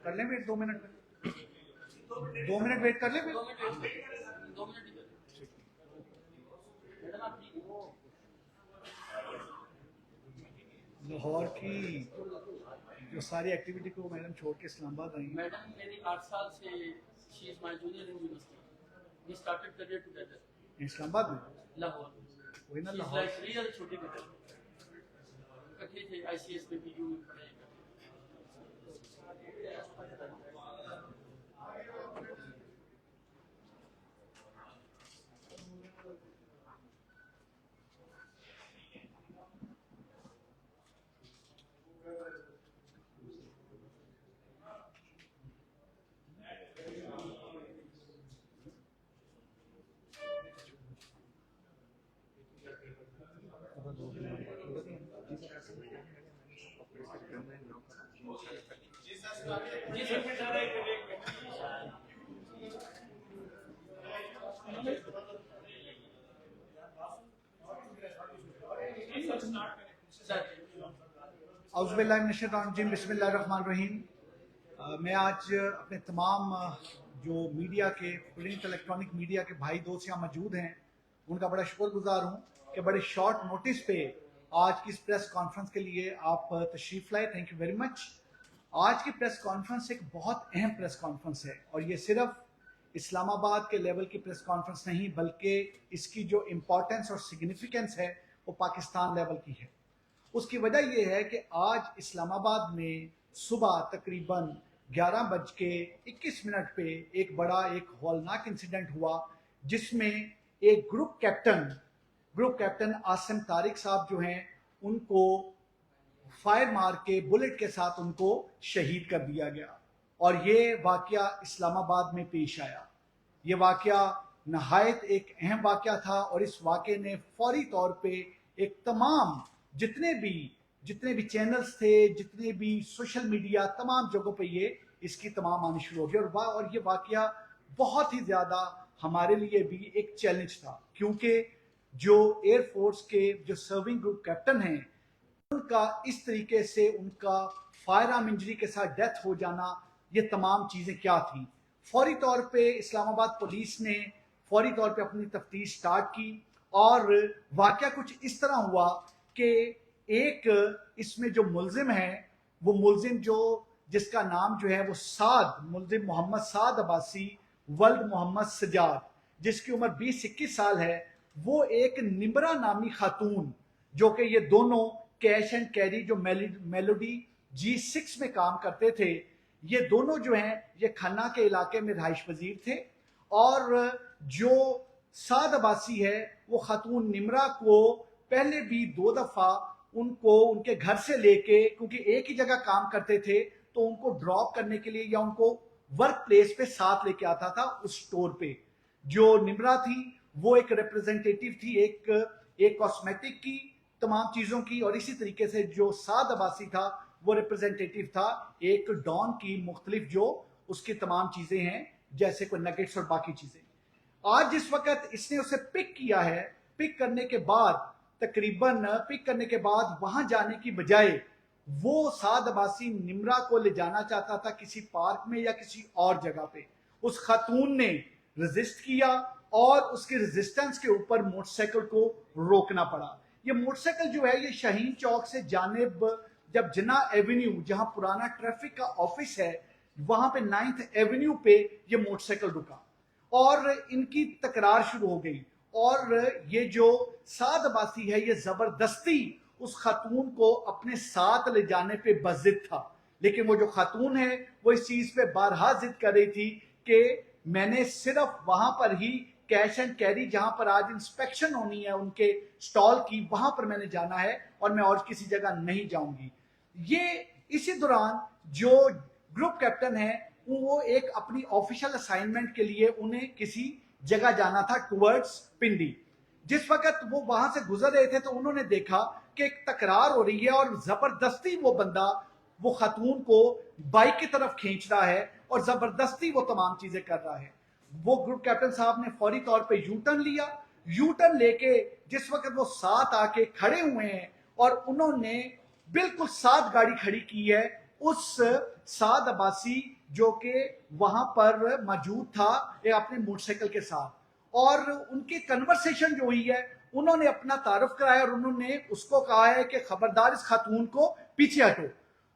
کر لیں wait 2 minute میں 2 منٹ ویٹ کر لیں پھر لاہور کی جو ساری ایکٹیویٹی کو میڈم چھوڑ کے اسلام آباد آئی. میڈم میری 8 سال سے she is my junior in university. We started career together. اسلام آباد میں لاہور. وہی نا She is Lahore. like real چھوٹی بہن. اکٹھے تھے ICS میں PU میں پڑھے. اعوذ باللہ من الشیطان الرجیم بسم اللہ الرحمن الرحیم. میں آج اپنے تمام جو میڈیا کے پرنٹ الیکٹرانک میڈیا کے بھائی دوست یہاں موجود ہیں ان کا بڑا شکر گزار ہوں کہ بڑے شارٹ نوٹس پہ آج کی اس پریس کانفرنس کے لیے آپ تشریف لائے. Thank you very much. آج کی پریس کانفرنس ایک بہت اہم پریس کانفرنس ہے اور یہ صرف اسلام آباد کے لیول کی پریس کانفرنس نہیں بلکہ اس کی جو امپورٹنس اور سگنیفیکنس ہے وہ پاکستان لیول کی ہے. اس کی وجہ یہ ہے کہ آج اسلام آباد میں صبح تقریباً 11:21 پہ ایک بڑا ہولناک انسیڈنٹ ہوا جس میں ایک گروپ کیپٹن عاصم طارق صاحب جو ہیں ان کو فائر مار کے بلٹ کے ساتھ ان کو شہید کر دیا گیا اور یہ واقعہ اسلام آباد میں پیش آیا. یہ واقعہ نہایت ایک اہم واقعہ تھا اور اس واقعے نے فوری طور پہ ایک تمام جتنے بھی چینلز تھے جتنے بھی سوشل میڈیا تمام جگہوں پہ اس کی تمام آنی شروع ہو گئی اور یہ واقعہ بہت ہی زیادہ ہمارے لیے بھی ایک چیلنج تھا کیونکہ جو ایئر فورس کے جو سرونگ گروپ کیپٹن ہیں ان کا اس طریقے سے ان کا فائر آرم انجری کے ساتھ ڈیتھ ہو جانا یہ تمام چیزیں کیا تھیں. فوری طور پہ اسلام آباد پولیس نے فوری طور پہ اپنی تفتیش سٹارٹ کی اور واقعہ کچھ اس طرح ہوا کہ ایک اس میں جو ملزم ہے وہ ملزم جس کا نام جو ہے وہ ملزم محمد سعد عباسی ولد محمد سجاد جس کی عمر 20-21 سال ہے وہ ایک نمرہ نامی خاتون جو کہ یہ دونوں کیش اینڈ کیری جو میلوڈی G6 میں کام کرتے تھے یہ دونوں جو ہیں یہ کھنہ کے علاقے میں رہائش پذیر تھے اور جو سعد عباسی ہے وہ خاتون نمرہ کو پہلے بھی 2 دفعہ ان کو ان کے گھر سے لے کے کیونکہ ایک ہی جگہ کام کرتے تھے تو ان کو ڈراپ کرنے کے لیے یا ان کو ورک پلیس پہ ساتھ لے کے آتا تھا اس سٹور پہ. جو نمرہ تھی وہ ایک ریپرزنٹیٹیو تھی ایک کاسمیٹک کی تمام چیزوں کی اور اسی طریقے سے جو سعد عباسی تھا وہ ریپرزنٹیٹیو تھا ایک ڈان کی مختلف جو اس کی تمام چیزیں ہیں جیسے کوئی نگیٹس اور باقی چیزیں. آج جس وقت اس نے اسے پک کیا ہے پک کرنے کے بعد وہاں جانے کی بجائے وہ سعد عباسی نمرہ کو لے جانا چاہتا تھا کسی پارک میں یا کسی اور جگہ پہ. اس خاتون نے ریزسٹ کیا اور اس کے ریزسٹنس کے اوپر موٹر سائیکل کو روکنا پڑا. یہ موٹر سائیکل جو ہے یہ شاہین چوک سے جانب جب جناح ایونیو جہاں پرانا ٹریفک کا آفس ہے وہاں پہ 9th ایونیو پہ یہ موٹر سائیکل رکا اور ان کی تکرار شروع ہو گئی اور یہ جو سعد عباسی ہے یہ زبردستی اس خاتون کو اپنے ساتھ لے جانے پہ بضد تھا. لیکن وہ جو خاتون ہے وہ اس چیز پہ بارہا ضد کر رہی تھی کہ میں نے صرف وہاں پر ہی کیش اینڈ کیری جہاں پر آج انسپیکشن ہونی ہے ان کے سٹال کی وہاں پر میں نے جانا ہے اور میں اور کسی جگہ نہیں جاؤں گی. یہ اسی دوران جو گروپ کیپٹن ہے وہ ایک اپنی آفیشل اسائنمنٹ کے لیے انہیں کسی جگہ جانا تھا ٹورڈز پنڈی. جس وقت وہ وہاں سے گزر رہے تھے تو انہوں نے دیکھا کہ ایک تکرار ہو رہی ہے اور زبردستی وہ بندہ وہ خاتون کو بائک کی طرف کھینچ رہا ہے اور زبردستی وہ تمام چیزیں کر رہا ہے. وہ گروپ کیپٹن صاحب نے فوری طور پہ یو ٹرن لے کے جس وقت وہ ساتھ آ کے کھڑے ہوئے ہیں اور انہوں نے بالکل ساتھ گاڑی کھڑی کی ہے اس سعد عباسی جو کہ وہاں پر موجود تھا اپنے موٹر سائیکل کے ساتھ, اور ان کی کنورسیشن جو ہوئی ہے انہوں نے اپنا تعارف کرایا اور انہوں نے اس کو کہا ہے کہ خبردار اس خاتون کو پیچھے ہٹو.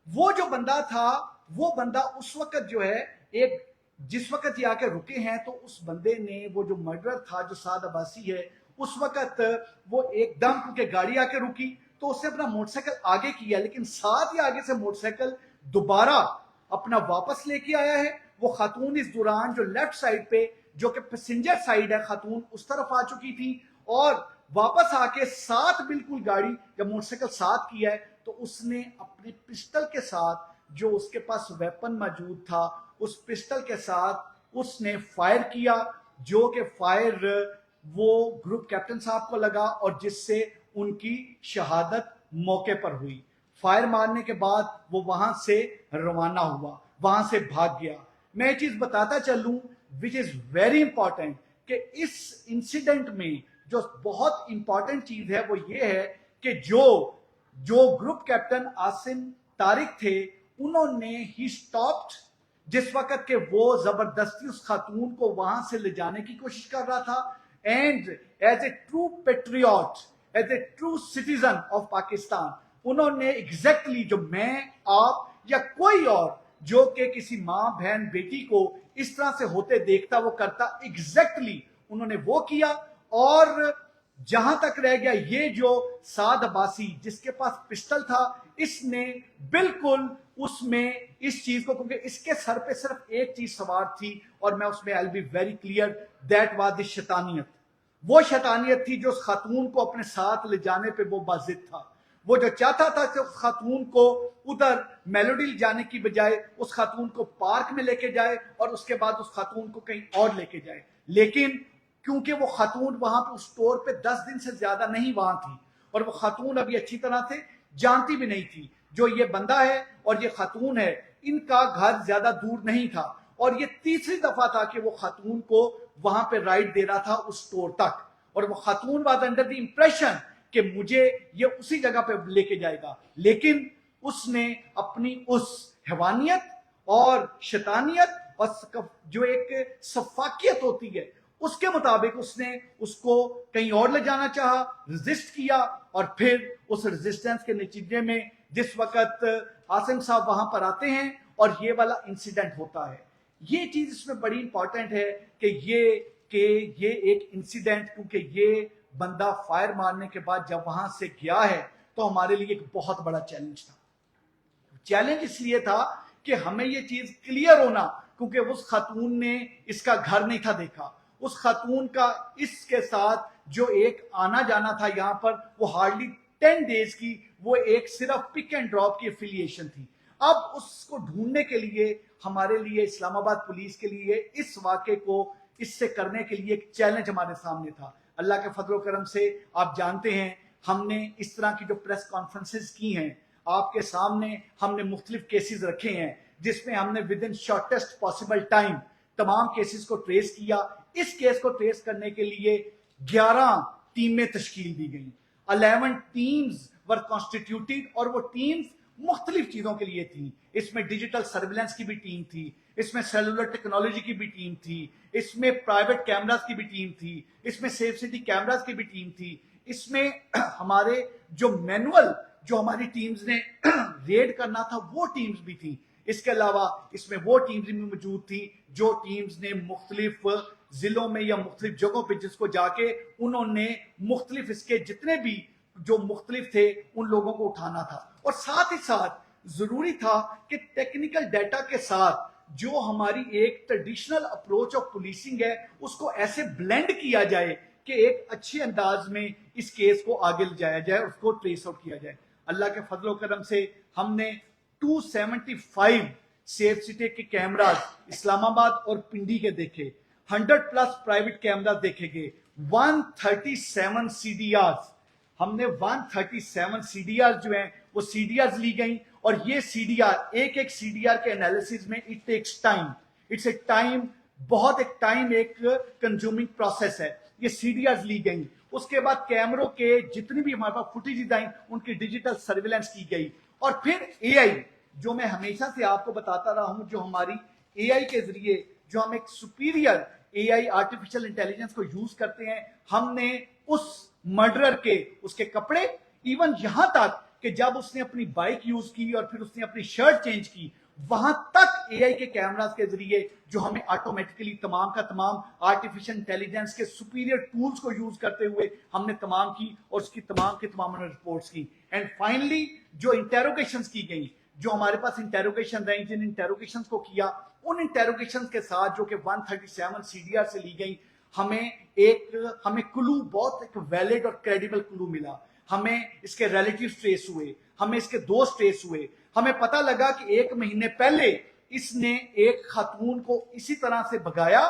وہ جو بندہ تھا وہ بندہ اس وقت جو ہے ایک جس وقت یہ آ کے رکے ہیں تو اس بندے نے وہ جو مرڈر تھا جو سعد عباسی ہے اس وقت وہ ایک دم کیونکہ گاڑی آ کے رکی تو اس نے اپنا موٹر سائیکل آگے کیا, لیکن ساتھ ہی آگے سے موٹر سائیکل دوبارہ اپنا واپس لے کے آیا ہے. وہ خاتون اس دوران جو لیفٹ سائیڈ پہ جو کہ پیسنجر سائیڈ ہے خاتون اس طرف آ چکی تھی اور واپس آ کے ساتھ بالکل گاڑی جب موٹر سائیکل ساتھ کیا ہے تو اس نے اپنے پسٹل کے ساتھ جو اس کے پاس ویپن موجود تھا اس پسٹل کے ساتھ اس نے فائر کیا, جو کہ فائر وہ گروپ کیپٹن صاحب کو لگا اور جس سے ان کی شہادت موقع پر ہوئی. فائر مارنے کے بعد وہ وہاں سے روانہ ہوا, وہاں سے بھاگ گیا. میں یہ چیز بتاتا چلوں which is very important کہ اس انسیڈنٹ میں جو بہت امپورٹنٹ چیز ہے وہ یہ ہے کہ جو گروپ کیپٹن عاصم طارق تھے انہوں نے ہی سٹاپڈ جس وقت کہ وہ زبردستی اس خاتون کو وہاں سے لے جانے کی کوشش کر رہا تھا, and as a true Patriot as a true citizen of Pakistan انہوں نے ایگزیکٹلی جو میں آپ یا کوئی اور جو کہ کسی ماں بہن بیٹی کو اس طرح سے ہوتے دیکھتا وہ کرتا, ایگزیکٹلی انہوں نے وہ کیا. اور جہاں تک رہ گیا یہ جو سعد عباسی جس کے پاس پسٹل تھا اس نے بالکل اس میں اس چیز کو, کیونکہ اس کے سر پہ صرف ایک چیز سوار تھی اور میں اس میں I'll be very clear that was the شیطانیت. وہ شیطانیت تھی جو اس خاتون کو اپنے ساتھ لے جانے پہ وہ باضد تھا. وہ جو چاہتا تھا کہ اس خاتون کو ادھر میلوڈی لے جانے کی بجائے اس خاتون کو پارک میں لے کے جائے اور اس کے بعد اس خاتون کو کہیں اور لے کے جائے, لیکن کیونکہ وہ خاتون وہاں پہ اس ٹور پہ 10 دن سے زیادہ نہیں وہاں تھی اور وہ خاتون ابھی اچھی طرح سے جانتی بھی نہیں تھی جو یہ بندہ ہے اور یہ خاتون ہے ان کا گھر زیادہ دور نہیں تھا, اور یہ تیسری دفعہ تھا کہ وہ خاتون کو وہاں پہ رائڈ دے رہا تھا اس ٹور تک, اور وہ خاتون واز انڈر دی امپریشن کہ مجھے یہ اسی جگہ پہ لے کے جائے گا, لیکن اس نے اپنی اس حیوانیت اور شیطانیت اور جو ایک سفاکیت ہوتی ہے اس کے مطابق اس نے اس کو کہیں اور لے جانا چاہا, ریزسٹ کیا, اور پھر اس ریزسٹنس کے نتیجے میں جس وقت عاصم صاحب وہاں پر آتے ہیں اور یہ والا انسیڈنٹ ہوتا ہے. یہ چیز اس میں بڑی امپورٹنٹ ہے کہ یہ ایک انسیڈنٹ, کیونکہ یہ بندہ فائر مارنے کے بعد جب وہاں سے گیا ہے تو ہمارے لیے ایک بہت بڑا چیلنج تھا. چیلنج اس لیے تھا کہ ہمیں یہ چیز کلیئر ہونا, کیونکہ اس خاتون نے اس کا گھر نہیں تھا دیکھا, اس خاتون کا اس کے ساتھ جو ایک آنا جانا تھا یہاں پر وہ ہارڈلی 10 days کی وہ ایک صرف پک اینڈ ڈراپ کی افیلیشن تھی. اب اس کو ڈھونڈنے کے لیے ہمارے لیے اسلام آباد پولیس کے لیے اس واقعے کو اس سے کرنے کے لیے ایک چیلنج ہمارے سامنے تھا. اللہ کے فضل و کرم سے آپ جانتے ہیں ہم نے اس طرح کی جو پریس کانفرنسز کی ہیں آپ کے سامنے ہم نے مختلف کیسز رکھے ہیں جس میں ہم نے with in shortest possible time تمام کیسز کو ٹریس کیا. اس کیس کو ٹریس کرنے کے لیے 11 ٹیمیں تشکیل دی گئیں. 11 ٹیمز ور کانسٹیٹیوٹیڈ, اور وہ ٹیمز مختلف چیزوں کے لیے تھیں. اس میں ڈیجیٹل سرویلنس کی بھی ٹیم تھی, اس میں سیلولر ٹیکنالوجی کی بھی ٹیم تھی, اس میں پرائیویٹ کیمراز کی بھی ٹیم تھی, اس میں سیف سٹی کیمراز کی بھی ٹیم تھی, اس میں ہمارے جو مینول جو ہماری ٹیمز نے ریڈ کرنا تھا وہ ٹیمز بھی تھیں. اس کے علاوہ اس میں وہ ٹیمز بھی موجود تھی جو ٹیمز نے مختلف ضلعوں میں یا مختلف جگہوں پہ جس کو جا کے انہوں نے مختلف اس کے جتنے بھی جو مختلف تھے ان لوگوں کو اٹھانا تھا. اور ساتھ ہی ساتھ ضروری تھا کہ ٹیکنیکل ڈیٹا کے ساتھ جو ہماری ایک ٹریڈیشنل اپروچ آف پولیسنگ ہے اس کو ایسے بلینڈ کیا جائے کہ ایک اچھے انداز میں اس کیس کو آگے لے جایا جائے, اس کو ٹریس آؤٹ کیا جائے. اللہ کے فضل و کرم سے ہم نے 275 سیف سٹی کے کیمراز اسلام آباد اور پنڈی کے دیکھے, 100+ پرائیویٹ کیمراز دیکھے گئے, 137 CDRs, ہم نے 137 CDRs جو ہیں وہ CDRs لی گئیں. اور یہ CDR ایک CDR کے انالیسز میں it takes time, it's a time, بہت ایک ٹائم ایک کنزیومنگ پروسیس ہے. یہ CDRs لی گئیں. اس کے بعد کیمروں کے جتنی بھی ہمارے پاس فوٹیجز آئیں ان کی ڈیجیٹل سرویلنس کی گئی, اور پھر اے آئی جو میں ہمیشہ سے آپ کو بتاتا رہا ہوں, جو ہماری اے آئی کے ذریعے جو ہم ایک سپیریئر اے آئی آرٹیفیشل انٹیلیجنس کو یوز کرتے ہیں, ہم نے اس مرڈرر کے اس کے کپڑے, ایون یہاں تک کہ جب اس نے اپنی بائک یوز کی اور پھر اس نے اپنی شرٹ چینج کی, وہاں تک اے آئی کے کیمراز کے ذریعے جو ہمیں آٹومیٹکلی تمام کا تمام آرٹیفیشل انٹیلیجنس کے سپیریئر ٹولز کو یوز کرتے ہوئے ہم نے تمام کی اور اس کی تمام کی تمام رپورٹس کی. اینڈ فائنلی جو انٹیروگیشنز کی گئی, جو ہمارے پاس انٹیروگیشن رہیں, جن انٹیروگیشنز کو کیا, ان انٹیروگیشنز کے ساتھ جو کہ 137 سی ڈی آر سے لی گئی, ہمیں کلو, بہت ایک ویلڈ اور کریڈیبل کلو ملا. ہمیں اس کے ریلیٹیو ٹریس ہوئے, ہمیں اس کے دوست ٹریس ہوئے. ہمیں پتا لگا کہ 1 مہینے پہلے اس نے ایک خاتون کو اسی طرح سے بھگایا,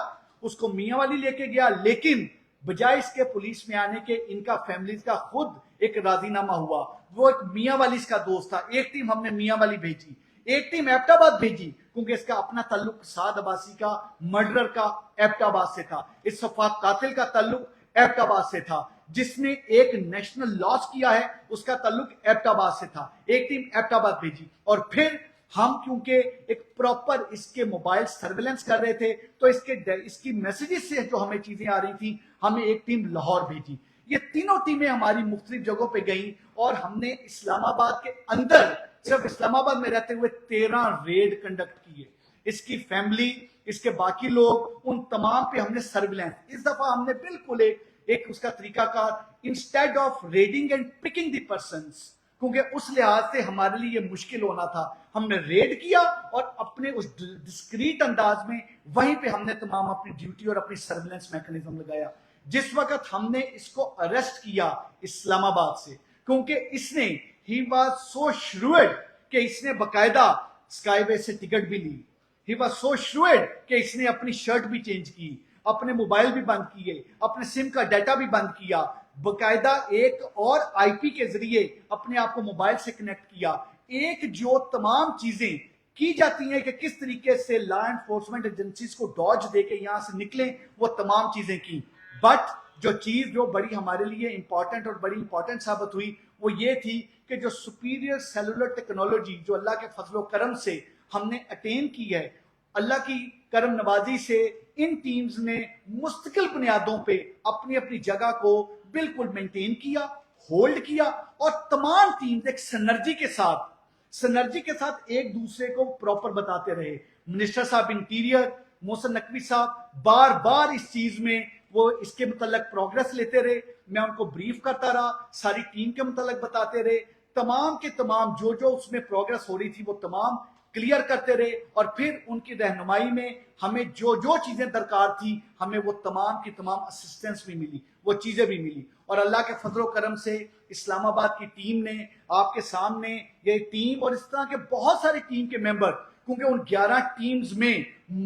اس کو میاں والی لے کے گیا, لیکن بجائے اس کے پولیس میں آنے کے ان کا فیملیز کا خود ایک راضی نامہ ہوا. وہ ایک میاں والی اس کا دوست تھا. ایک ٹیم ہم نے میاں والی بھیجی, ایک ٹیم ایبٹ آباد بھیجی, کیونکہ اس کا اپنا تعلق سعد عباسی کا مرڈرر کا ایبٹ آباد سے تھا, اس صفاق قاتل کا تعلق ایبٹ آباد سے تھا, جس نے ایک نیشنل لاس کیا ہے اس کا تعلق ایبٹ آباد سے تھا. ایک ٹیم ایبٹ آباد بھیجی, اور پھر ہم کیونکہ ایک پراپر اس کے موبائل سرویلنس کر رہے تھے, تو اس کی میسیجز سے جو ہمیں چیزیں آ رہی تھیں, ہمیں ایک ٹیم لاہور بھیجی. یہ تینوں ٹیمیں ہماری مختلف جگہوں پہ گئیں, اور ہم نے اسلام آباد کے اندر صرف اسلام آباد میں رہتے ہوئے 13 ریڈ کنڈکٹ کیے. اس کی فیملی, اس کے باقی لوگ, ان تمام پہ ہم نے سرویلنس. اس دفعہ ہم نے بالکل ایک اس کا طریقہ کار, instead of reading and picking the persons, کیونکہ اس لحاظ سے ہمارے لیے یہ مشکل ہونا تھا, ہم نے ریڈ کیا اور اپنے اس ڈسکریٹ انداز میں وہیں پہ ہم نے تمام اپنی ڈیوٹی اور اپنی سرویلنس میکنزم لگایا. جس وقت ہم نے اس کو اریسٹ کیا اسلام آباد سے, کیونکہ اس نے ہی واز سو شروئڈ کہ اس نے باقاعدہ اسکائی وے سے ٹکٹ بھی لی. ہی واز سو شروئڈ کہ اس نے اپنی شرٹ بھی چینج کی, اپنے موبائل بھی بند کیے, اپنے سم کا ڈیٹا بھی بند کیا, باقاعدہ ایک اور آئی پی کے ذریعے اپنے آپ کو موبائل سے کنیکٹ کیا. ایک جو تمام چیزیں کی جاتی ہیں کہ کس طریقے سے لا انفورسمنٹ ایجنسیز کو ڈاج دے کے یہاں سے نکلیں, وہ تمام چیزیں کی. بٹ جو چیز جو بڑی ہمارے لیے امپورٹنٹ اور بڑی امپورٹنٹ ثابت ہوئی, وہ یہ تھی کہ جو سپیریئر سیلولر ٹیکنالوجی جو اللہ کے فضل و کرم سے ہم نے اٹین کی ہے, اللہ کی کرم نوازی سے ان ٹیمز نے مستقل بنیادوں پہ اپنی اپنی جگہ کو بالکل مینٹین کیا, ہولڈ کیا, اور تمام ٹیمز ایک سنرجی کے ساتھ ایک دوسرے کو پراپر بتاتے رہے. منسٹر صاحب انٹیریئر محسن نقوی صاحب بار بار اس چیز میں وہ اس کے متعلق پروگرس لیتے رہے, میں ان کو بریف کرتا رہا, ساری ٹیم کے متعلق بتاتے رہے, تمام کے تمام جو اس میں پروگرس ہو رہی تھی وہ تمام کلیئر کرتے رہے, اور پھر ان کی رہنمائی میں ہمیں جو چیزیں درکار تھی ہمیں وہ تمام کی تمام اسسٹنس بھی ملی, وہ چیزیں بھی ملی. اور اللہ کے فضل و کرم سے اسلام آباد کی ٹیم نے آپ کے سامنے یہ ٹیم اور اس طرح کے بہت سارے ٹیم کے ممبر, کیونکہ ان 11 ٹیمز میں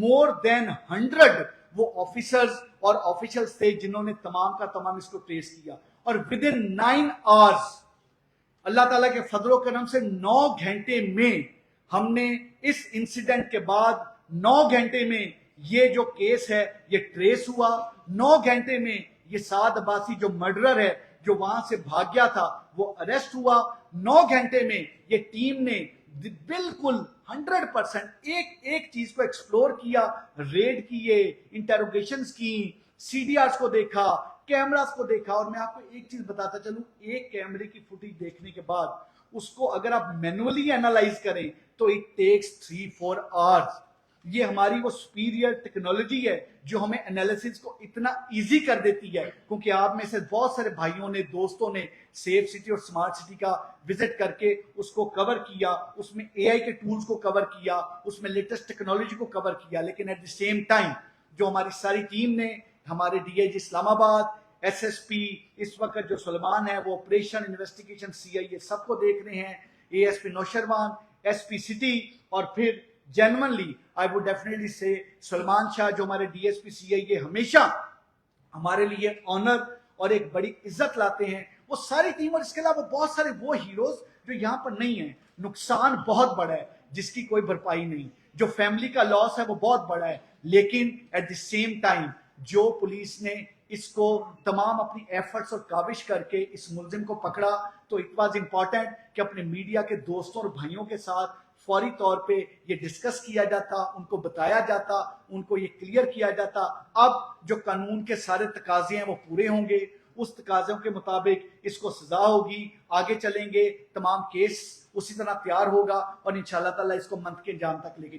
مور دین 100 وہ آفیسرز اور آفیشلز تھے جنہوں نے تمام کا تمام اس کو ٹریس کیا. اور ود ان 9 آورز اللہ تعالیٰ کے فضل و کرم سے 9 گھنٹے میں ہم نے اس انسیڈنٹ کے بعد 9 گھنٹے میں یہ جو کیس ہے یہ ٹریس ہوا. 9 گھنٹے میں یہ سعد عباسی جو مرڈرر ہے جو وہاں سے بھاگ گیا تھا وہ اریسٹ ہوا. 9 گھنٹے میں یہ ٹیم نے بالکل 100% ایک چیز کو ایکسپلور کیا, ریڈ کیے, انٹروگیشنز کی, سی ڈی آرز کو دیکھا, کیمراز کو دیکھا. اور میں آپ کو ایک چیز بتاتا چلوں, ایک کیمرے کی فوٹیج دیکھنے کے بعد اس کو اگر آپ مینولی اینالائز کریں تو اٹ ٹیکس 3-4 آورز. یہ ہماری وہ سپیریئر ٹیکنالوجی ہے جو ہمیں انالیسس کو اتنا ایزی کر دیتی ہے, کیونکہ آپ میں سے بہت سارے بھائیوں نے, دوستوں نے سیف سٹی اور سمارٹ سٹی کا وزٹ کر کے اس کو کور کیا, اس میں اے آئی کے ٹولز کو کور کیا, اس میں لیٹسٹ ٹیکنالوجی کو کور کیا. لیکن ایٹ دی سیم ٹائم جو ہماری ساری ٹیم نے, ہمارے ڈی آئی جی اسلام آباد, ایس ایس پی اس وقت جو سلمان ہے وہ آپریشن انویسٹیگیشن سی آئی اے سب کو دیکھ رہے ہیں, A S P Nausherwan, S P city, اور پھر جینوئنلی آئی وڈ ڈیفینیٹلی سے سلمان شاہ جو ہمارے ڈی ایس پی سی آئی اے ہمیشہ ہمارے لیے آنر اور ایک بڑی عزت لاتے ہیں, وہ ساری ٹیم. اور اس کے علاوہ بہت سارے وہ ہیروز جو یہاں پر نہیں ہیں. نقصان بہت بڑا ہے جس کی کوئی بھرپائی نہیں, جو فیملی کا لاس ہے وہ بہت بڑا ہے, لیکن ایٹ دی سیم ٹائم جو پولیس نے اس کو تمام اپنی ایفرٹس اور کاوش کر کے اس ملزم کو پکڑا. تو اٹ واز امپورٹنٹ کہ اپنے میڈیا کے دوستوں اور بھائیوں کے ساتھ فوری طور پہ یہ ڈسکس کیا جاتا, ان کو بتایا جاتا, ان کو یہ کلیئر کیا جاتا. اب جو قانون کے سارے تقاضے ہیں وہ پورے ہوں گے, اس تقاضوں کے مطابق اس کو سزا ہوگی, آگے چلیں گے, تمام کیس اسی طرح تیار ہوگا اور انشاءاللہ تعالی اس کو منتھ کے انجام تک لے کے جائیں گے.